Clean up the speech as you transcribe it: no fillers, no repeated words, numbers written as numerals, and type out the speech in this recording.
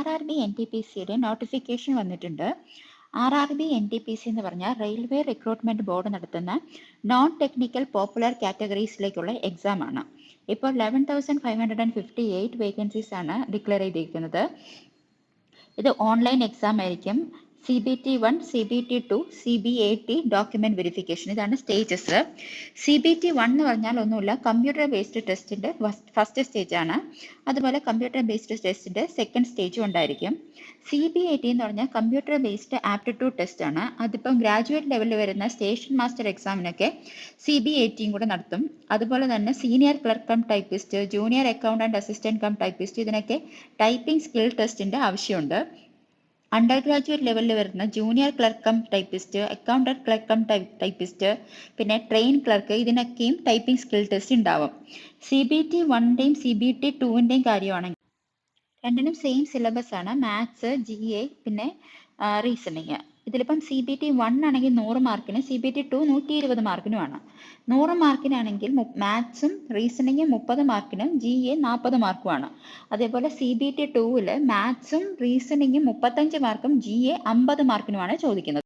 RRB NTPCയുടെ notification വന്നിട്ടുണ്ട്. RRB NTPC എന്ന് പറഞ്ഞാൽ റെയിൽവേ റിക്രൂട്ട്മെന്റ് ബോർഡ് നടത്തുന്ന നോൺ ടെക്നിക്കൽ പോപ്പുലർ കാറ്റഗറീസിലേക്കുള്ള എക്സാം ആണ്. ഇപ്പോൾ 11,558 വേക്കൻസീസ് ആണ് ഡിക്ലെയർ ചെയ്തിരിക്കുന്നത്. ഇത് ഓൺലൈൻ എക്സാം ആയിരിക്കും. CBT1, CBT2, CBAT document verification, ഇതാണ് സ്റ്റേജസ്. CBT1 എന്ന് പറഞ്ഞാൽ ഒന്നുമില്ല, കമ്പ്യൂട്ടർ ബേസ്ഡ് ടെസ്റ്റിന്റെ ഫസ്റ്റ് സ്റ്റേജ് ആണ്. അതുപോലെ കമ്പ്യൂട്ടർ ബേസ്ഡ് ടെസ്റ്റിന്റെ സെക്കൻഡ് സ്റ്റേജും ഉണ്ടായിരിക്കും. CBAT എന്ന് പറഞ്ഞാൽ കമ്പ്യൂട്ടർ ബേസ്ഡ് ആപ്റ്റിറ്റ്യൂഡ് ടെസ്റ്റ് ആണ്. അതിപ്പം ഗ്രാജുവേറ്റ് ലെവലിൽ വരുന്ന സ്റ്റേഷൻ മാസ്റ്റർ എക്സാമിനൊക്കെ CBATയും കൂടെ നടത്തും. അതുപോലെ തന്നെ senior clerk cum typist, junior accountant assistant cum typist, ഇതിനൊക്കെ ടൈപ്പിംഗ് സ്കിൽ ടെസ്റ്റിന്റെ ആവശ്യമുണ്ട്. അണ്ടർ ഗ്രാജുവേറ്റ് ലെവലിൽ വരുന്ന junior clerk cum typist, accountant clerk cum typist, പിന്നെ ട്രെയിൻ ക്ലർക്ക്, ഇതിനൊക്കെയും ടൈപ്പിംഗ് സ്കിൽ ടെസ്റ്റ് ഉണ്ടാവും. CBT1ന്റെയും CBT2ന്റെയും കാര്യമാണെങ്കിൽ രണ്ടിനും സെയിം സിലബസ് ആണ്. മാത്സ്, GA, പിന്നെ റീസണിങ്. ഇതിലിപ്പം CBT1 ആണെങ്കിൽ 100 മാർക്കിന്, CBT2 120 മാർക്കിനുമാണ്. 100 മാർക്കിനാണെങ്കിൽ മാത്സും റീസണിങ്ങും 30 മാർക്കിനും GA 40 മാർക്കുമാണ്. അതേപോലെ CBT2 മാത്സും റീസണിങ്ങും 35 മാർക്കും GA 50 മാർക്കിനുമാണ് ചോദിക്കുന്നത്.